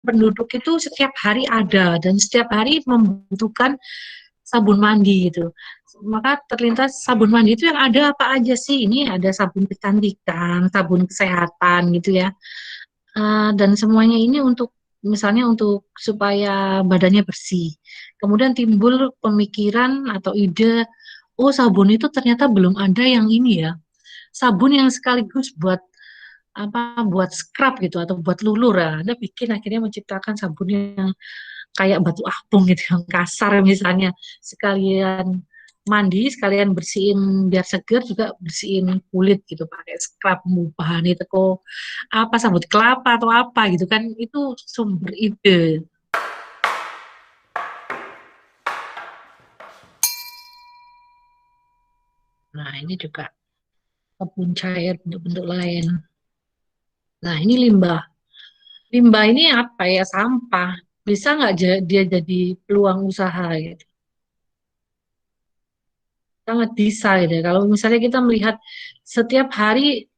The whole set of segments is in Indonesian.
penduduk itu setiap hari ada dan setiap hari membutuhkan sabun mandi gitu. Maka terlintas sabun mandi itu yang ada apa aja sih? Ini ada sabun kecantikan, sabun kesehatan gitu ya. Dan semuanya ini untuk misalnya untuk supaya badannya bersih. Kemudian timbul pemikiran atau ide, oh sabun itu ternyata belum ada yang ini ya. Sabun yang sekaligus buat apa buat scrub gitu atau buat lulur ya. Anda bikin akhirnya menciptakan sabun yang kayak batu apung gitu yang kasar misalnya sekalian mandi sekalian bersihin biar seger juga bersihin kulit gitu pakai scrub bahan itu kok apa sabut kelapa atau apa gitu kan itu sumber ide. Nah ini juga kebun cair bentuk-bentuk lain. Nah ini limbah. Limbah ini apa ya sampah. Bisa nggak dia jadi peluang usaha gitu? Sangat bisa gitu ya. Kalau misalnya kita melihat setiap hari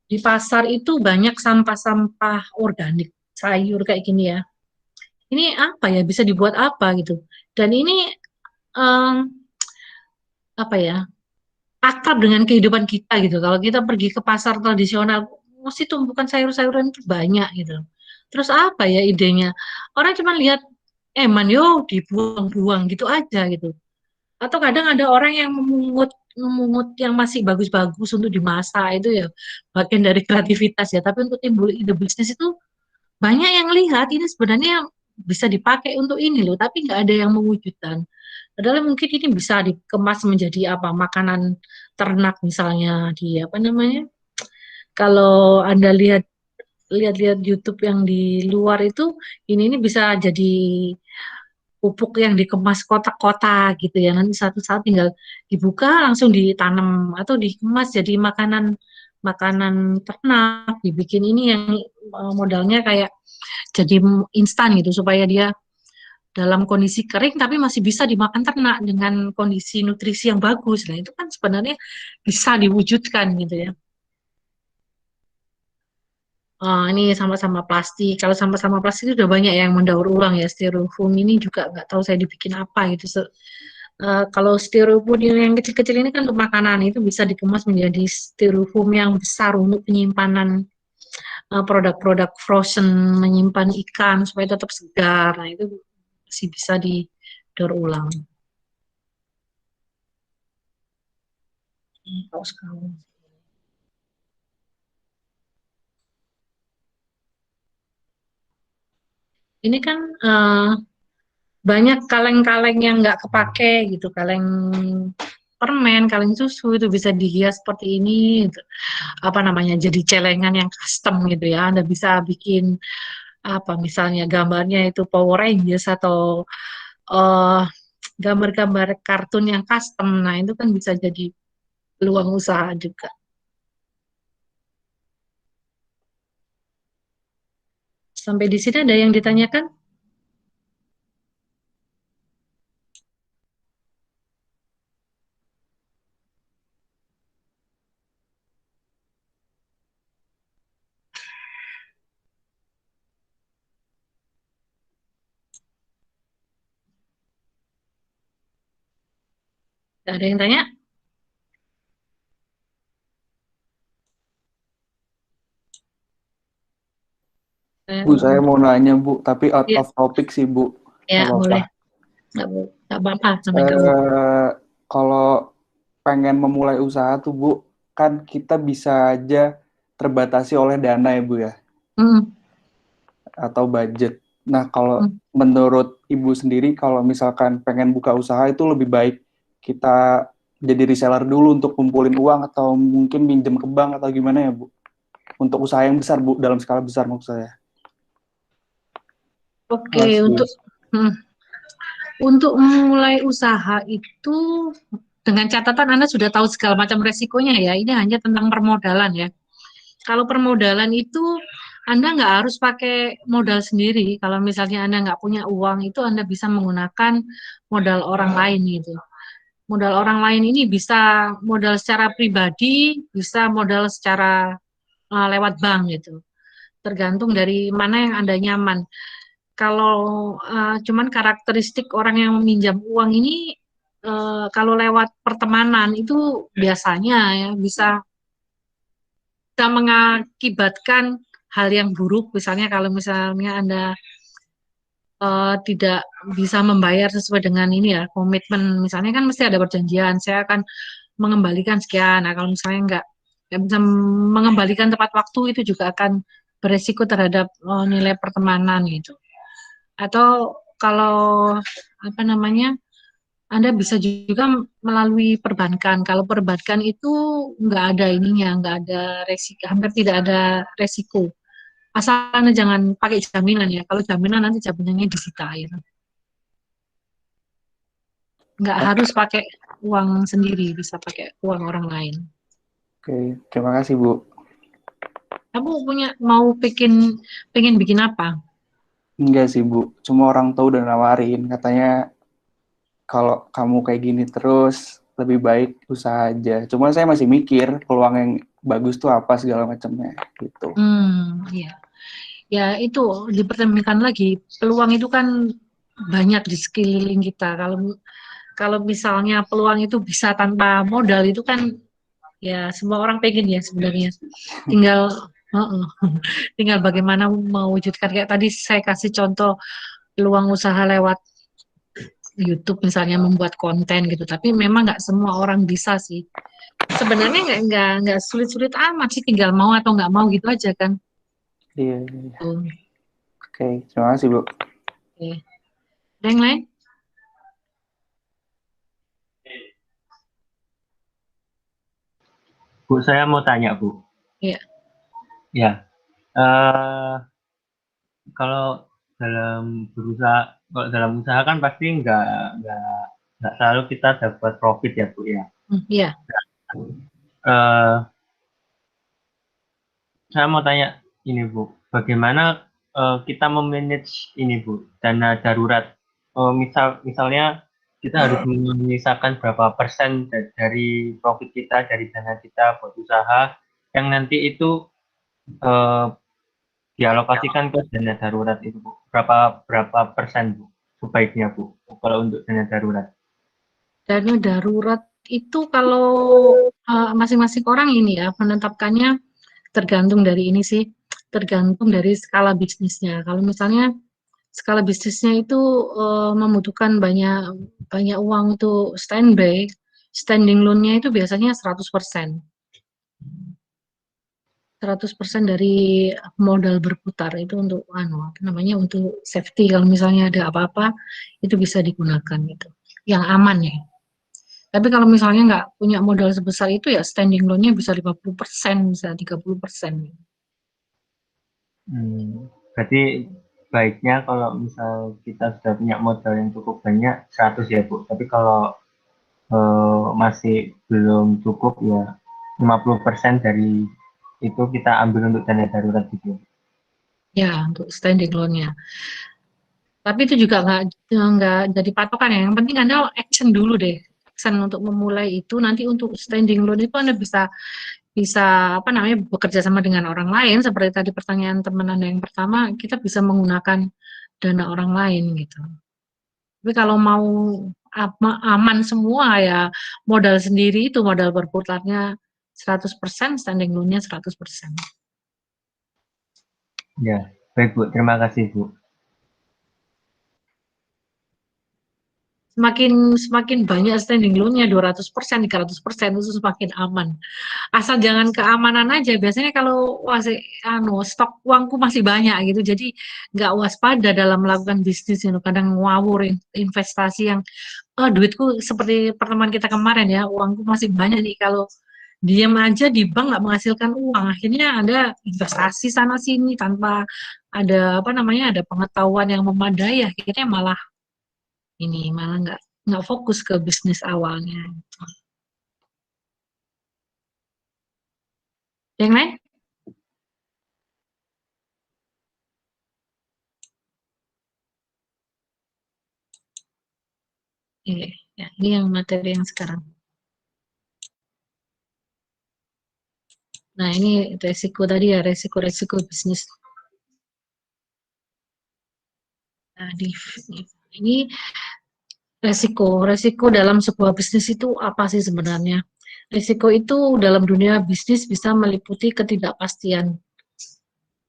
di pasar itu banyak sampah-sampah organik, sayur kayak gini ya. Ini apa ya, bisa dibuat apa gitu. Dan ini em, apa ya, akrab dengan kehidupan kita gitu. Kalau kita pergi ke pasar tradisional, mesti tumpukan sayur-sayuran itu banyak gitu. Terus apa ya idenya? Orang cuma lihat, man yo dibuang-buang gitu aja gitu. Atau kadang ada orang yang memungut memungut yang masih bagus-bagus untuk dimasak itu ya bagian dari kreativitas ya. Tapi untuk timbul ide bisnis itu banyak yang lihat ini sebenarnya bisa dipakai untuk ini loh, tapi nggak ada yang mewujudkan. Padahal mungkin ini bisa dikemas menjadi apa makanan ternak misalnya di apa namanya? Kalau Anda lihat-lihat YouTube yang di luar itu ini bisa jadi pupuk yang dikemas kotak-kotak gitu ya. Nanti satu saat tinggal dibuka langsung ditanam atau dikemas jadi makanan makanan ternak, dibikin ini yang modalnya kayak jadi instan gitu supaya dia dalam kondisi kering tapi masih bisa dimakan ternak dengan kondisi nutrisi yang bagus. Nah, itu kan sebenarnya bisa diwujudkan gitu ya. Ini sama-sama plastik. Kalau sama-sama plastik itu udah banyak yang mendaur ulang ya. Styrofoam ini juga nggak tahu saya dibikin apa gitu. Kalau styrofoam yang kecil-kecil ini kan untuk makanan itu bisa dikemas menjadi styrofoam yang besar untuk penyimpanan produk-produk frozen, menyimpan ikan supaya tetap segar. Nah itu masih bisa didaur ulang. Kaos kamu. Ini kan banyak kaleng-kaleng yang nggak kepake gitu, kaleng permen, kaleng susu itu bisa dihias seperti ini, gitu. Apa namanya, jadi celengan yang custom gitu ya. Anda bisa bikin apa misalnya gambarnya itu Power Rangers atau eh, gambar-gambar kartun yang custom. Nah itu kan bisa jadi peluang usaha juga. Sampai di sini ada yang ditanyakan? Nggak ada yang tanya? Bu, saya mau nanya Bu, tapi out Ya, of topic sih Bu, ya nggak apa-apa. boleh. Nggak apa-apa sampai nggak mau. Eh, Kalau pengen memulai usaha tuh Bu, kan kita bisa aja terbatasi oleh dana ya Bu ya, Hmm, atau budget. Nah, kalau hmm. menurut Ibu sendiri, kalau misalkan pengen buka usaha itu lebih baik kita jadi reseller dulu untuk kumpulin uang atau mungkin minjem ke bank atau gimana ya Bu? Untuk usaha yang besar Bu, dalam skala besar maksud saya. Oke, Masih. hmm, untuk memulai usaha itu dengan catatan Anda sudah tahu segala macam resikonya ya. Ini hanya tentang permodalan ya. Kalau permodalan itu Anda nggak harus pakai modal sendiri. Kalau misalnya Anda nggak punya uang itu Anda bisa menggunakan modal orang lain gitu. Modal orang lain ini bisa modal secara pribadi, bisa modal secara lewat bank gitu. tergantung dari mana yang Anda nyaman. Kalau cuman karakteristik orang yang meminjam uang ini kalau lewat pertemanan itu biasanya ya bisa mengakibatkan hal yang buruk. Misalnya kalau misalnya Anda tidak bisa membayar sesuai dengan ini ya komitmen. Misalnya kan mesti ada perjanjian. Saya akan mengembalikan sekian. Nah, kalau misalnya nggak bisa mengembalikan tepat waktu itu juga akan beresiko terhadap nilai pertemanan gitu. Atau kalau apa namanya, Anda bisa juga melalui perbankan. Kalau perbankan itu nggak ada ininya, nggak ada resiko, hampir tidak ada resiko. Asal Anda jangan pakai jaminan ya. Kalau jaminan nanti jaminannya disita ya. Nggak harus pakai uang sendiri, bisa pakai uang orang lain. Oke, terima kasih Bu. Kamu mau pengen bikin apa? Enggak sih Bu, cuma orang tahu udah nawarin, katanya kalau kamu kayak gini terus lebih baik usaha aja. Cuma saya masih mikir peluang yang bagus tuh apa segala macamnya gitu. Iya. Ya itu dipertimbangkan lagi. Peluang itu kan banyak di sekeliling kita. Kalau kalau misalnya peluang itu bisa tanpa modal itu kan ya semua orang pengen ya sebenarnya. Tinggal uh-uh. Tinggal bagaimana mewujudkan kayak tadi saya kasih contoh peluang usaha lewat YouTube misalnya membuat konten gitu. Tapi memang nggak semua orang bisa sih. Sebenarnya nggak sulit-sulit amat sih. Tinggal mau atau nggak mau gitu aja kan. Iya, iya. Tuh. Oke, terima kasih Bu. Oke. Ada yang lain? Bu, saya mau tanya, Bu. Iya. Ya, eh, kalau kalau dalam usaha kan pasti nggak selalu kita dapat profit ya, Bu ya. Iya. Eh, saya mau tanya ini, Bu, bagaimana kita memanage ini, Bu, dana darurat? Misalnya kita harus menyisakan berapa persen dari profit kita, dari dana kita buat usaha, yang nanti itu eh, dialokasikan ke dana darurat itu, Bu. Berapa persen, Bu, sebaiknya, Bu, kalau untuk dana darurat? Dana darurat itu kalau masing-masing orang ini ya menetapkannya tergantung dari ini sih, tergantung dari skala bisnisnya. Kalau misalnya skala bisnisnya itu membutuhkan banyak banyak uang untuk standby, standing loan-nya itu biasanya 100%. 100% dari modal berputar itu untuk apa namanya untuk safety kalau misalnya ada apa-apa itu bisa digunakan gitu. Yang aman ya. Tapi kalau misalnya nggak punya modal sebesar itu ya standing loan-nya bisa 50%, bisa 30%. Berarti baiknya kalau misal kita sudah punya modal yang cukup banyak 100 ya, Bu. Tapi kalau masih belum cukup ya 50% dari itu kita ambil untuk dana darurat gitu. Ya, untuk standing loan-nya. Tapi itu juga nggak jadi patokan ya. Yang penting Anda action dulu deh. Action untuk memulai itu. Nanti untuk standing loan itu Anda bisa bisa apa namanya bekerja sama dengan orang lain. Seperti tadi pertanyaan teman Anda yang pertama, kita bisa menggunakan dana orang lain gitu. Tapi kalau mau aman semua ya modal sendiri itu modal berputarnya 100%, standing loan-nya 100%. Ya, baik, Bu. Terima kasih, Bu. Semakin banyak standing loan-nya 200%, 300% itu semakin aman. Asal jangan keamanan aja. Biasanya kalau stok uangku masih banyak gitu, jadi nggak waspada dalam melakukan bisnis itu. Kadang ngawur investasi yang duitku seperti pertemuan kita kemarin ya, uangku masih banyak nih. Kalau diam aja di bank nggak menghasilkan uang, akhirnya ada investasi sana sini tanpa ada apa namanya ada pengetahuan yang memadai, akhirnya malah nggak fokus ke bisnis awalnya. Yang lain? Ya, ini yang materi yang sekarang. Nah, ini resiko tadi ya, resiko-resiko bisnis. Nah, ini resiko dalam sebuah bisnis itu apa sih sebenarnya? Resiko itu dalam dunia bisnis bisa meliputi ketidakpastian,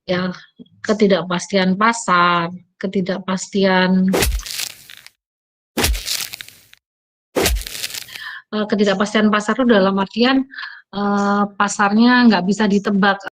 ya, ketidakpastian pasar, ketidakpastian pasar itu dalam artian pasarnya nggak bisa ditebak.